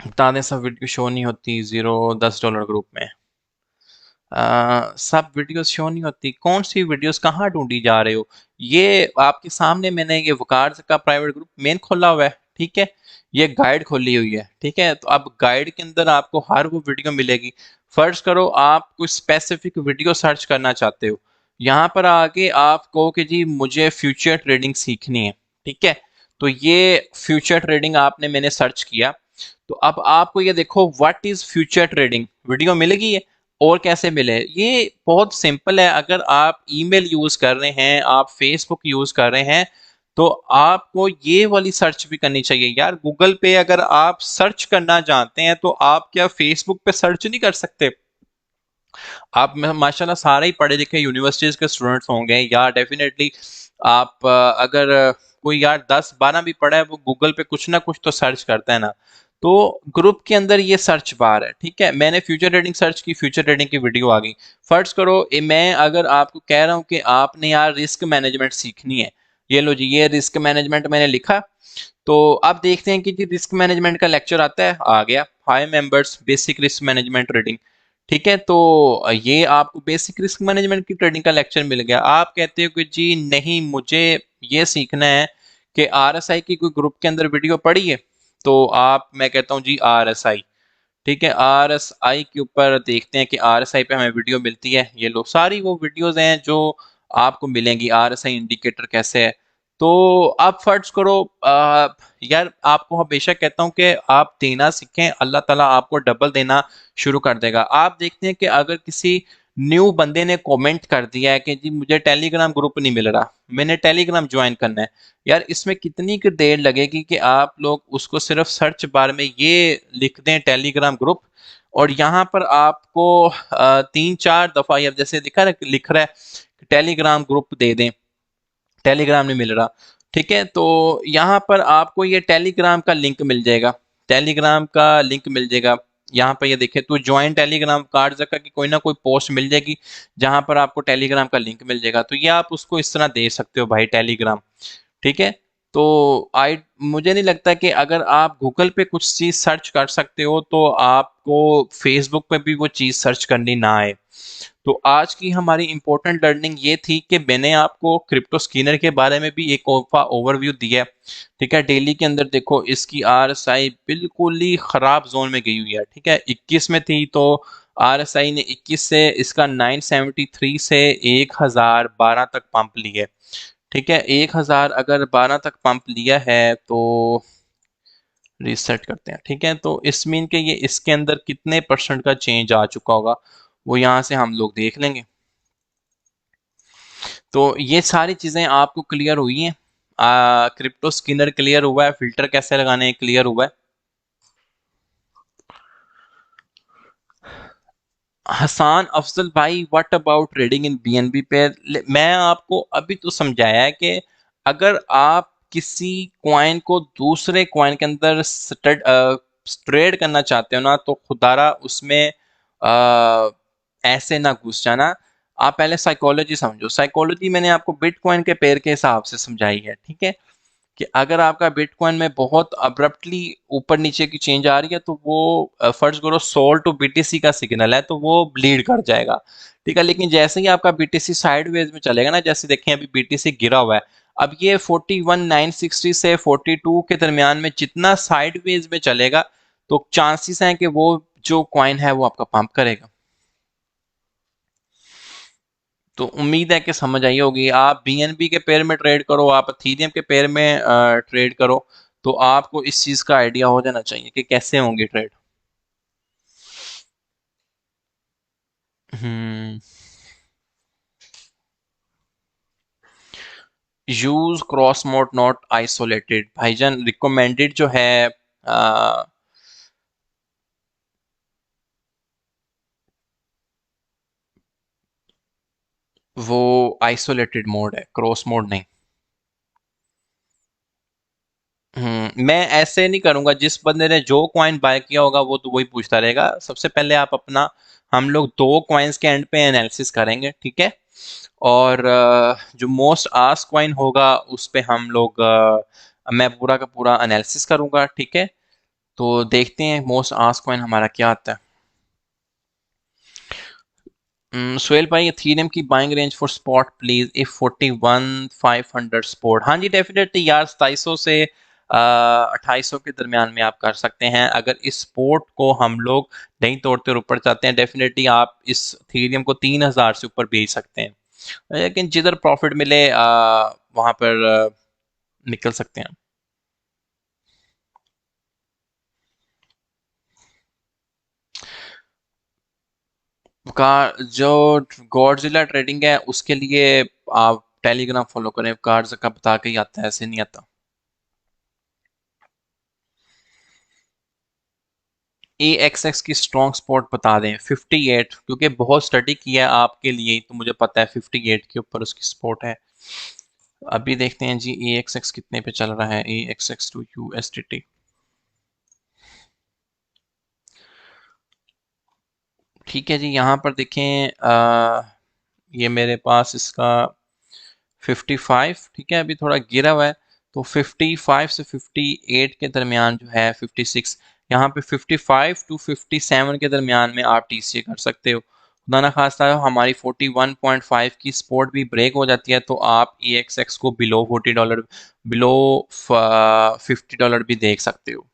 बता दें सब वीडियो शो नहीं होती $0-10 ग्रुप में। सब वीडियोस शो नहीं होती? कौन सी वीडियोस, कहाँ ढूंढी जा रहे हो? ये आपके सामने मैंने ये वकार का प्राइवेट ग्रुप मेन खोला हुआ है। ठीक है, ये गाइड खोली हुई है। ठीक है, तो अब गाइड के अंदर आपको हर वो वीडियो मिलेगी। फर्ज करो आप कोई स्पेसिफिक वीडियो सर्च करना चाहते हो, यहाँ पर आके आप कहो कि जी मुझे फ्यूचर ट्रेडिंग सीखनी है। ठीक है, तो ये फ्यूचर ट्रेडिंग आपने मैंने सर्च किया, तो अब आपको ये देखो what is future trading video मिलेगी है। और कैसे मिले? ये बहुत सिंपल है। अगर आप ईमेल यूज कर रहे हैं, आप फेसबुक यूज कर रहे हैं, तो आपको ये वाली सर्च भी करनी चाहिए यार। गूगल पे अगर आप सर्च करना जानते हैं तो आप क्या फेसबुक पे सर्च नहीं कर सकते? आप माशाल्लाह सारे ही पढ़े लिखे यूनिवर्सिटीज के स्टूडेंट्स होंगे या डेफिनेटली आप अगर कोई यार 10-12 भी पढ़ा है वो गूगल पे कुछ ना कुछ तो सर्च करता है ना। तो ग्रुप के अंदर ये सर्च बार है, ठीक है। मैंने फ्यूचर ट्रेडिंग सर्च की, फ्यूचर ट्रेडिंग की वीडियो आ गई। फर्ज करो मैं अगर आपको कह रहा हूँ कि आपने यार रिस्क मैनेजमेंट सीखनी है, ये लो जी ये रिस्क मैनेजमेंट मैंने लिखा। तो आप देखते हैं कि जी रिस्क मैनेजमेंट का लेक्चर आता है, आ गया high members basic risk management trading. ठीक है, तो ये आपको बेसिक रिस्क मैनेजमेंट की ट्रेडिंग का लेक्चर मिल गया। आप कहते हो कि जी नहीं मुझे ये सीखना है कि आरएसआई की कोई ग्रुप के अंदर वीडियो पड़ी है। तो आप मैं कहता हूँ जी आरएसआई, ठीक है, आरएसआई के ऊपर देखते हैं कि आरएसआई पे हमें वीडियो मिलती है। ये लो सारी वो वीडियोस हैं जो आपको मिलेंगी, आरएसआई इंडिकेटर कैसे है। तो आप फर्ज करो यार आपको हमेशा कहता हूं कि आप देना सीखें, अल्लाह ताला आपको डबल देना शुरू कर देगा। आप देखते हैं कि अगर किसी न्यू बंदे ने कमेंट कर दिया है कि जी मुझे टेलीग्राम ग्रुप नहीं मिल रहा, मैंने टेलीग्राम ज्वाइन करना है, यार इसमें कितनी की देर लगेगी कि आप लोग उसको सिर्फ सर्च बार में ये लिख दें टेलीग्राम ग्रुप, और यहाँ पर आपको 3-4 दफा या जैसे लिख रहा है टेलीग्राम ग्रुप दे दें, टेलीग्राम नहीं मिल रहा। ठीक है, तो यहाँ पर आपको ये टेलीग्राम का लिंक मिल जाएगा, टेलीग्राम का लिंक मिल जाएगा। यहाँ पर ये देखे तो ज्वाइन टेलीग्राम कार्ड का की कोई ना कोई पोस्ट मिल जाएगी जहां पर आपको टेलीग्राम का लिंक मिल जाएगा। तो ये आप उसको इस तरह दे सकते हो भाई टेलीग्राम। ठीक है, तो आई मुझे नहीं लगता कि अगर आप गूगल पे कुछ चीज सर्च कर सकते हो तो आपको फेसबुक पे भी वो चीज सर्च करनी ना आए। तो आज की हमारी इंपॉर्टेंट लर्निंग ये थी कि मैंने आपको क्रिप्टो स्किनर के बारे में भी एक ओवरव्यू दिया है। ठीक है, डेली के अंदर देखो इसकी आरएसआई बिल्कुल ही खराब जोन में गई हुई है। ठीक है, 21 में थी तो आरएसआई ने 21 से इसका 973 से 1012 तक पंप लिए। ठीक है, 1000 अगर 12 तक पंप लिया है तो रीसेट करते हैं। ठीक है, तो इस मीन के ये इसके अंदर कितने परसेंट का चेंज आ चुका होगा वो यहाँ से हम लोग देख लेंगे। तो ये सारी चीजें आपको क्लियर हुई हैं, क्रिप्टो स्किनर क्लियर हुआ है, फिल्टर कैसे लगाने हैं क्लियर हुआ है। हसान अफजल भाई what about trading in BNB पे? मैं आपको अभी तो समझाया है कि अगर आप किसी क्वाइन को दूसरे क्वाइन के अंदर ट्रेड करना चाहते हो ना तो खुदारा उसमें अ, ऐसे ना घुस जाना। आप पहले साइकोलॉजी समझो। साइकोलॉजी मैंने आपको बिटकॉइन के पेयर के हिसाब से समझाई है। ठीक है, कि अगर आपका बिटकॉइन में बहुत अब्रप्टली ऊपर नीचे की चेंज आ रही है तो वो फर्ज करो सोल टू बीटीसी का सिग्नल है तो वो ब्लीड कर जाएगा। ठीक है, लेकिन जैसे ही आपका बीटीसी साइडवेज में चलेगा ना, जैसे देखें अभी बीटीसी गिरा हुआ है, अब ये 41,960 से 42 के दरमियान में जितना साइडवेज में चलेगा तो चांसेस हैं कि वो जो कॉइन है वो आपका पंप करेगा। तो उम्मीद है कि समझ आई होगी। आप बीएनबी के पेयर में ट्रेड करो, आप अथीरियम के पेयर में ट्रेड करो, तो आपको इस चीज का आइडिया हो जाना चाहिए कि कैसे होंगे trade. Hmm. Use cross mode not isolated भाईजान, रिकमेंडेड जो है आ, वो आइसोलेटेड मोड है, क्रॉस मोड नहीं। मैं ऐसे नहीं करूंगा, जिस बंदे ने जो कॉइन बाय किया होगा वो तो वही पूछता रहेगा। सबसे पहले आप अपना हम लोग दो कॉइन्स के एंड पे एनालिसिस करेंगे। ठीक है, और जो मोस्ट आस्क कॉइन होगा उस पे हम लोग मैं पूरा का पूरा एनालिसिस करूंगा। ठीक है, तो देखते हैं मोस्ट आस्क कॉइन हमारा क्या आता है। सुहेल भाई इथेरियम की buying range for spot please if 41,500 spot. हाँ जी डेफिनेटली यार 2700 से 2800 के दरमियान में आप कर सकते हैं। अगर इस स्पोर्ट को हम लोग नहीं तोड़ते और ऊपर जाते हैं डेफिनेटली आप इस इथेरियम को 3000 से ऊपर बेच सकते हैं। लेकिन जिधर प्रॉफिट मिले वहां पर निकल सकते हैं। का जो गॉडजिला ट्रेडिंग है उसके लिए आप टेलीग्राम फॉलो करें, कार्ड का बता के ही आता है, ऐसे नहीं आता। AXX की स्ट्रॉन्ग स्पॉट बता दें 58, क्योंकि बहुत स्टडी किया है आपके लिए, तो मुझे पता है 58 के ऊपर उसकी स्पॉट है। अभी देखते हैं जी AXX कितने पे चल रहा है, AXX टू USDT। ठीक है जी, यहाँ पर देखें ये मेरे पास इसका 55, ठीक है, अभी थोड़ा गिरा हुआ है, तो 55 से 58 के दरमियान जो है 56, यहाँ पे 55 टू 57 के दरमियान में आप TCA कर सकते हो। खुदा ना खास्ता हमारी 41.5 की सपोर्ट भी ब्रेक हो जाती है, तो आप AXX को बिलो $40, बिलो $50 भी देख सकते हो।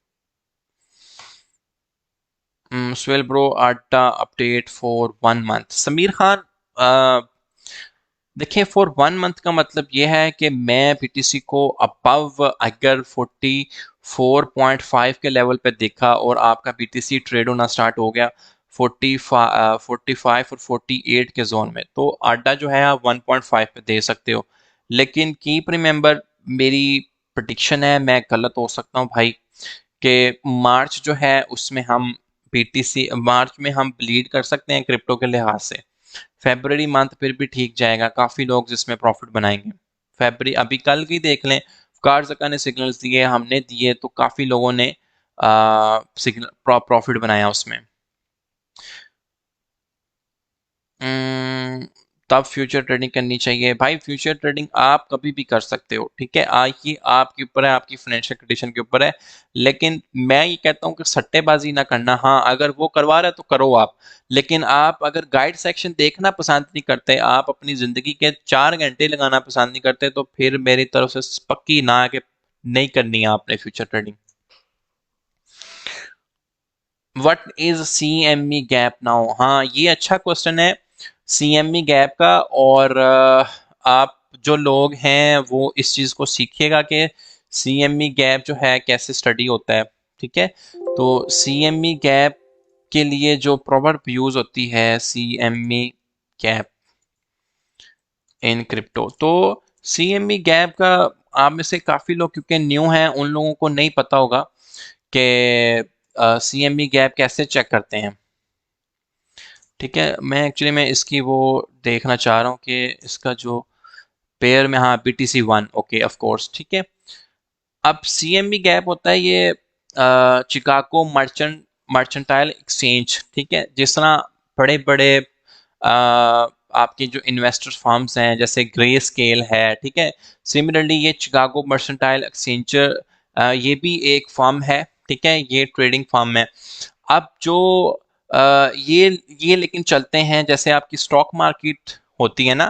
स्वेल ब्रो, आटा update for 1 month. Sameer Khan, देखिए फॉर 1 मंथ का मतलब ये है कि मैं BTC को अबव अगर 44.5 के लेवल पे देखा और आपका BTC ट्रेड होना स्टार्ट हो गया 45 और 48 के जोन में, तो आडा जो है आप 1.5 पे दे सकते हो। लेकिन कीप रिमेंबर, मेरी प्रडिक्शन है, मैं गलत हो सकता हूँ भाई, कि मार्च जो है उसमें हम BTC मार्च में हम ब्लीड कर सकते हैं क्रिप्टो के लिहाज से। फेब्रवरी मंथ फिर भी ठीक जाएगा, काफी लोग जिसमें प्रॉफिट बनाएंगे। फेब्रवरी अभी कल की देख लें, कार्जका ने सिग्नल्स दिए, हमने दिए, तो काफी लोगों ने सिग्नल प्रॉफिट बनाया उसमें। हम्म, तब फ्यूचर ट्रेडिंग करनी चाहिए भाई। फ्यूचर ट्रेडिंग आप कभी भी कर सकते हो, ठीक है, ये आपके ऊपर है, आपकी फाइनेंशियल कंडीशन के ऊपर है। लेकिन मैं ये कहता हूँ कि सट्टेबाजी ना करना। हाँ, अगर वो करवा रहा है तो करो आप, लेकिन आप अगर गाइड सेक्शन देखना पसंद नहीं करते, आप अपनी जिंदगी के 4 घंटे लगाना पसंद नहीं करते, तो फिर मेरी तरफ से पक्की ना कि नहीं करनी है आपने future trading. What is CME gap now? हाँ, ये अच्छा क्वेश्चन है CME गैप का। और आप जो लोग हैं वो इस चीज़ को सीखिएगा कि CME गैप जो है कैसे स्टडी होता है, ठीक है। तो CME गैप के लिए जो प्रॉपर यूज होती है CME गैप इन क्रिप्टो, तो CME गैप का आप में से काफ़ी लोग क्योंकि न्यू हैं, उन लोगों को नहीं पता होगा कि CME गैप कैसे चेक करते हैं, ठीक है। मैं एक्चुअली मैं इसकी वो देखना चाह रहा हूँ कि इसका जो पेयर में, हाँ, BTC1, ओके ऑफ कोर्स, ठीक है। अब CME गैप होता है ये चिकागो मर्चेंटाइल एक्सचेंज, ठीक है। जिस तरह बड़े बड़े आपके जो इन्वेस्टर फर्म्स हैं जैसे ग्रे स्केल है, ठीक है, सिमिलरली ये चिकागो मर्चेंटाइल एक्सचेंज ये भी एक फर्म है, ठीक है, ये ट्रेडिंग फर्म है। अब जो ये लेकिन चलते हैं जैसे आपकी स्टॉक मार्केट होती है ना,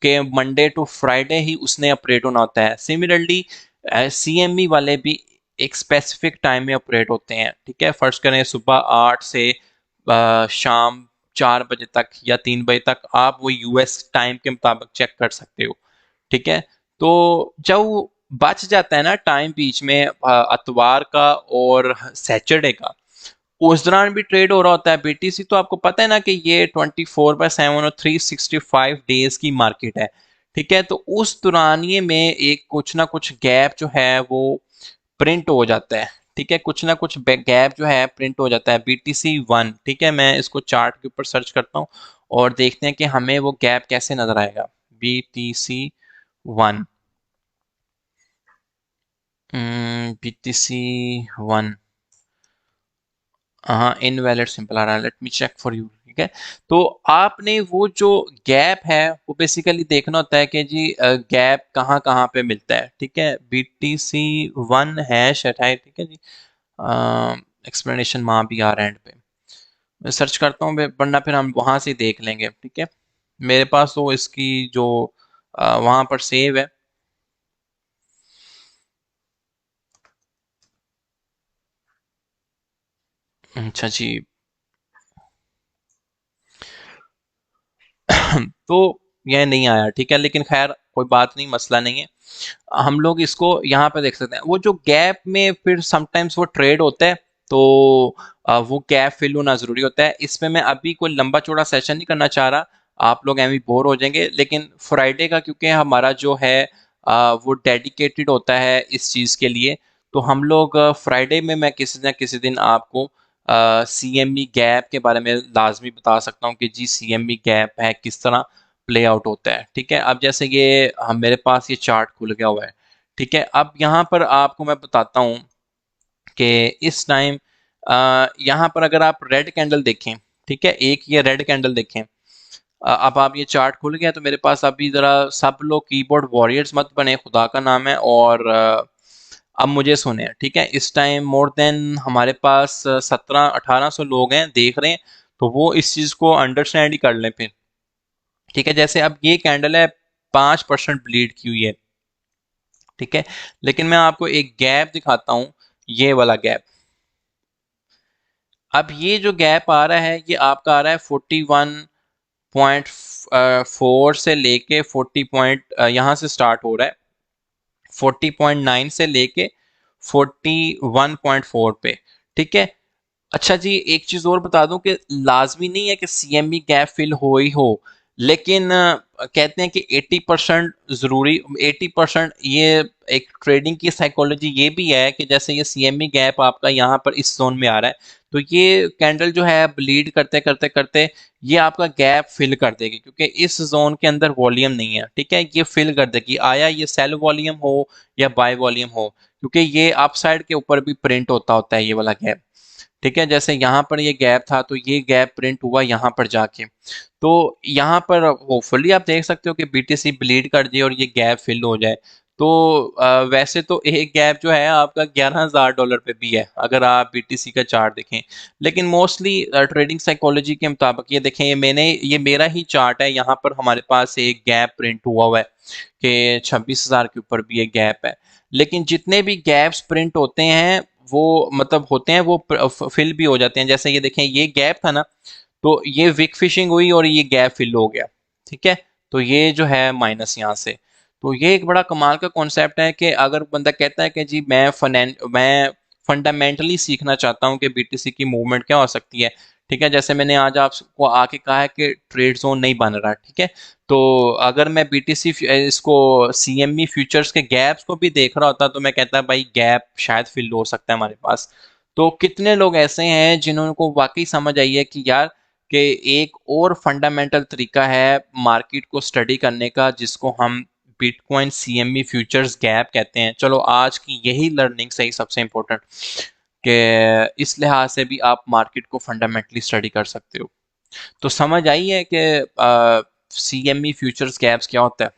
कि मंडे टू फ्राइडे ही उसने ऑपरेट होना होता है। सिमिलरली CME वाले भी एक स्पेसिफिक टाइम में ऑपरेट होते हैं, ठीक है। फर्स्ट करें सुबह 8 से शाम 4 बजे तक या 3 बजे तक, आप वो US टाइम के मुताबिक चेक कर सकते हो, ठीक है। तो जब बच जाता है ना टाइम बीच में अतवार का और सैटरडे का, उस दौरान भी ट्रेड हो रहा होता है BTC। तो आपको पता है ना कि ये 24/7 और 365 डेज की मार्केट है, ठीक है। तो उस दौरानिए में एक कुछ ना कुछ गैप जो है वो प्रिंट हो जाता है, ठीक है, कुछ ना कुछ गैप जो है प्रिंट हो जाता है BTC1, ठीक है। मैं इसको चार्ट के ऊपर सर्च करता हूँ और देखते हैं कि हमें वो गैप कैसे नजर आएगा। BTC1, BTC1, हाँ, इनवैलिड सिंपल आ रहा है, let me check for you, ठीक है। तो आपने वो जो गैप है वो बेसिकली देखना होता है कि जी गैप कहाँ कहाँ पे मिलता है, ठीक है। BTC1#, ठीक है जी। एक्सप्लेनेशन वहाँ भी आ रहा है एंड पे, मैं सर्च करता हूँ, वरना फिर हम वहाँ से देख लेंगे, ठीक है। मेरे पास तो इसकी जो वहाँ पर सेव है। अच्छा जी। तो यह नहीं आया, ठीक है, लेकिन खैर कोई बात नहीं, मसला नहीं है। हम लोग इसको यहाँ पे देख सकते हैं, वो जो गैप में फिर समटाइम्स वो ट्रेड होता है, तो वो गैप फिल होना जरूरी होता है। इसमें मैं अभी कोई लंबा चौड़ा सेशन नहीं करना चाह रहा। आप लोग एम बोर हो जाएंगे। लेकिन फ्राइडे का क्योंकि हमारा जो है वो डेडिकेटेड होता है इस चीज़ के लिए, तो हम लोग फ्राइडे में मैं किसी ना किसी दिन आपको CME गैप के बारे में लाजमी बता सकता हूँ कि जी CME गैप है किस तरह प्ले आउट होता है। ठीक है, अब जैसे ये हम मेरे पास ये चार्ट खुल गया हुआ है। ठीक है, अब यहाँ पर आपको मैं बताता हूँ कि इस टाइम यहाँ पर अगर आप रेड कैंडल देखें, ठीक है, एक ये रेड कैंडल देखें। अब आप ये चार्ट खुल गया तो मेरे पास अभी ज़रा सब लोग कीबोर्ड वॉरियर्स मत बने, खुदा का नाम है। और अब मुझे सुने, ठीक है, इस टाइम मोर देन हमारे पास 1700-1800 लोग हैं देख रहे हैं, तो वो इस चीज़ को अंडरस्टैंड ही कर लें फिर। ठीक है, जैसे अब ये कैंडल है 5% ब्लीड की हुई है। ठीक है, लेकिन मैं आपको एक गैप दिखाता हूँ, ये वाला गैप। अब ये जो गैप आ रहा है ये आपका आ रहा है 41.4 से लेके 40 पॉइंट, यहाँ से स्टार्ट हो रहा है 40.9 से लेके 41.4 पे। ठीक है, अच्छा जी, एक चीज और बता दूं कि लाजमी नहीं है कि CME गैप फिल हो ही हो, लेकिन कहते हैं कि 80% जरूरी, 80% ये एक ट्रेडिंग की साइकोलॉजी ये भी है कि जैसे ये CME गैप आपका यहाँ पर इस जोन में आ रहा है, तो ये कैंडल जो है ब्लीड करते करते करते ये आपका गैप फिल कर देगी, क्योंकि इस जोन के अंदर वॉल्यूम नहीं है। ठीक है, ये फिल कर देगी, आया ये सेल वॉल्यूम हो या बाय वॉल्यूम हो, क्योंकि ये अपसाइड के ऊपर भी प्रिंट होता है ये वाला गैप। ठीक है, जैसे यहाँ पर ये गैप था तो ये गैप प्रिंट हुआ यहाँ पर जाके, तो यहाँ पर होपफुली आप देख सकते हो कि BTC ब्लीड कर दिए और ये गैप फिल हो जाए। तो वैसे तो एक गैप जो है आपका $11,000 पे भी है अगर आप BTC का चार्ट देखें, लेकिन मोस्टली ट्रेडिंग साइकोलॉजी के मुताबिक ये देखें, ये मेरा ही चार्ट है, यहाँ पर हमारे पास एक गैप प्रिंट हुआ हुआ है कि 26,000 के ऊपर भी एक गैप है। लेकिन जितने भी गैप्स प्रिंट होते हैं वो मतलब होते हैं वो फिल भी हो जाते हैं। जैसे ये देखें, ये गैप था ना, तो ये विक फिशिंग हुई और ये गैप फिल हो गया। ठीक है, तो ये जो है माइनस यहाँ से। तो ये एक बड़ा कमाल का कॉन्सेप्ट है कि अगर बंदा कहता है कि जी मैं फंडामेंटली सीखना चाहता हूँ कि BTC की मूवमेंट क्या हो सकती है। ठीक है, जैसे मैंने आज आपको आके कहा है कि ट्रेड जोन नहीं बन रहा। ठीक है, तो अगर मैं BTC इसको CME फ्यूचर्स के गैप्स को भी देख रहा होता तो मैं कहता भाई गैप शायद फिल हो सकता है हमारे पास। तो कितने लोग ऐसे हैं जिन्होंने को वाकई समझ आई है कि यार कि एक और फंडामेंटल तरीका है मार्केट को स्टडी करने का जिसको हम बिटकॉइन CME फ्यूचर्स गैप कहते हैं। चलो आज की यही लर्निंग सही सबसे इम्पोर्टेंट कि इस लिहाज से भी आप मार्केट को फंडामेंटली स्टडी कर सकते हो। तो समझ आई है कि CME फ्यूचर्स गैप्स क्या होता है।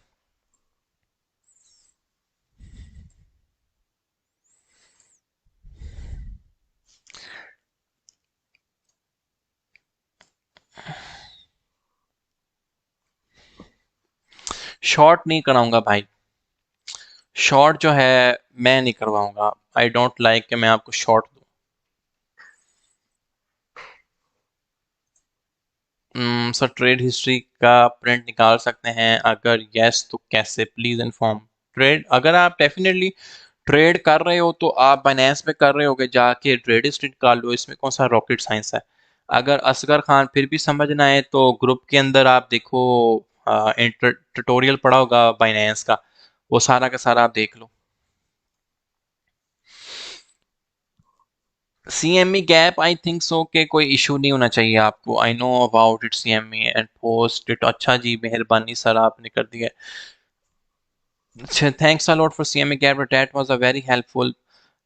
शॉर्ट नहीं कराऊंगा भाई, शॉर्ट जो है मैं नहीं करवाऊंगा। आई डोंट लाइक कि मैं आपको शॉर्ट दूं। सर ट्रेड हिस्ट्री का प्रिंट निकाल सकते हैं, अगर यस तो कैसे, प्लीज इन्फॉर्म। ट्रेड अगर आप डेफिनेटली ट्रेड कर रहे हो तो आप बाइनेंस पे कर रहे होगे, जाके ट्रेड हिस्ट्री निकाल लो, इसमें कौन सा रॉकेट साइंस है। अगर असगर खान फिर भी समझ ना आए तो ग्रुप के अंदर आप देखो, ट्यूटोरियल पड़ा होगा बाइनेंस का, वो सारा का सारा आप देख लो। CME gap I think so के कोई इशू नहीं होना चाहिए आपको। I know about it CME and post it. अच्छा जी, मेहरबानी सर आपने कर दिया। अच्छा, thanks a lot for CME gap, that was a very helpful.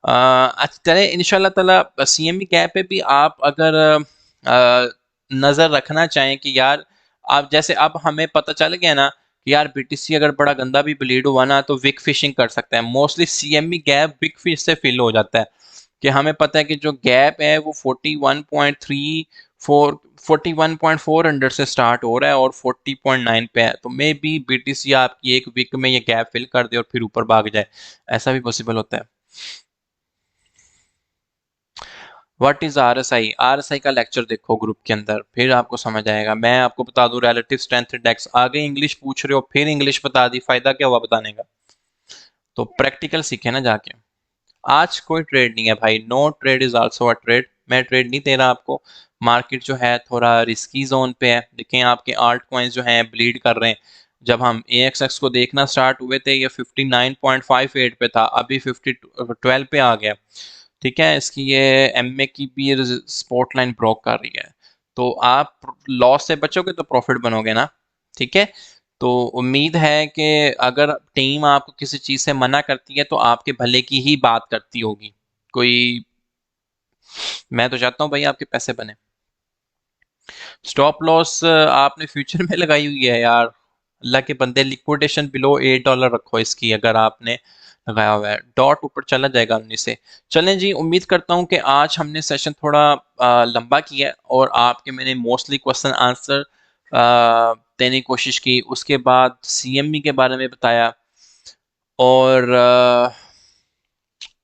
अच्छा चले इंशाल्लाह ताला CME गैप पे भी आप अगर नज़र रखना चाहें कि यार आप जैसे अब हमें पता चल गया ना कि यार BTC अगर बड़ा गंदा भी ब्लीड हुआ ना तो विक फिशिंग कर सकता है। Mostly CME gap wick fish से फिल हो जाता है कि हमें पता है कि जो गैप है वो 41.4 अंडर से स्टार्ट हो रहा है और 40.9 पे है, तो मे बी BTC आपकी एक वीक में ये गैप फिल कर दे और फिर ऊपर भाग जाए, ऐसा भी पॉसिबल होता है। व्हाट इज RSI का लेक्चर देखो ग्रुप के अंदर, फिर आपको समझ आएगा। मैं आपको बता दूं रिलेटिव स्ट्रेंथ इंडेक्स, आगे इंग्लिश पूछ रहे हो फिर इंग्लिश बता दी, फायदा क्या हुआ बताने का। तो प्रैक्टिकल सीखे ना जाके। आज कोई ट्रेड नहीं है भाई, no trade is also a trade. मैं ट्रेड नहीं दे रहा आपको, मार्केट जो है थोड़ा रिस्की जोन पे है। देखें आपके आल्ट कॉइन्स जो हैं ब्लीड कर रहे हैं। जब हम AXX को देखना स्टार्ट हुए थे ये 59.58 पे था, अभी 12 पे आ गया। ठीक है, इसकी ये MA की भी सपोर्ट लाइन ब्रोक कर रही है। तो आप लॉस से बचोगे तो प्रॉफिट बनोगे ना। ठीक है, तो उम्मीद है कि अगर टीम आपको किसी चीज़ से मना करती है तो आपके भले की ही बात करती होगी कोई। मैं तो चाहता हूँ भाई आपके पैसे बने। स्टॉप लॉस आपने फ्यूचर में लगाई हुई है यार। अल्लाह के बंदे, लिक्विडेशन बिलो $8 रखो इसकी, अगर आपने लगाया हुआ है। डॉट ऊपर चला जाएगा 19 से। चलें जी, उम्मीद करता हूँ कि आज हमने सेशन थोड़ा लंबा किया है और आपके मैंने मोस्टली क्वेश्चन आंसर देने की कोशिश की। उसके बाद CME के बारे में बताया और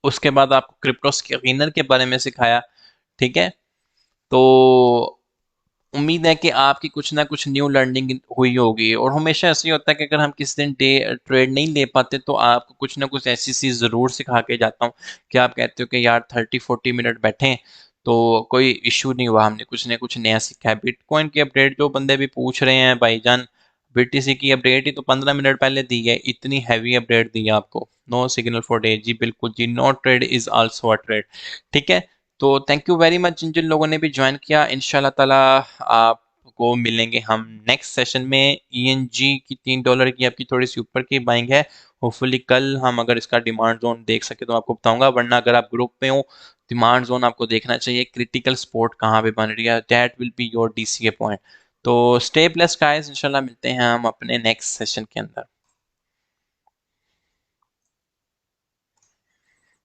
उसके बाद आपको क्रिप्टो स्कैनर के बारे में सिखाया। ठीक है, तो उम्मीद है कि आपकी कुछ ना कुछ न्यू लर्निंग हुई होगी। और हमेशा ऐसे ही होता है कि अगर हम किसी दिन डे ट्रेड नहीं ले पाते तो आपको कुछ ना कुछ ऐसी चीज़ ज़रूर सिखा के जाता हूँ कि आप कहते हो कि यार 30-40 मिनट बैठें तो कोई इशू नहीं हुआ, हमने कुछ ना कुछ नया सीखा है। बिटकॉइन की अपडेट जो बंदे भी पूछ रहे हैं भाईजान, BTC की अपडेट ही तो 15 मिनट पहले दी है, इतनी हैवी अपडेट दी है आपको। नो सिग्नल फॉर डे, जी बिल्कुल जी, no trade is also a trade. ठीक है, तो थैंक यू वेरी मच जिन जिन लोगों ने भी ज्वाइन किया। इंशाल्लाह ताला आपको मिलेंगे हम नेक्स्ट सेशन में। ENG की $3 की आपकी थोड़ी सी ऊपर की बाइंग है। होपफुली कल हम अगर इसका डिमांड जोन देख सके तो आपको बताऊंगा, वरना अगर आप ग्रुप में हो डिमांड जोन आपको देखना चाहिए क्रिटिकल सपोर्ट कहाँ पे बन रही है। That will be your DCA point. तो स्टे ब्लेस्ड गाइस, इंशाल्लाह मिलते हैं हम अपने नेक्स्ट सेशन के अंदर।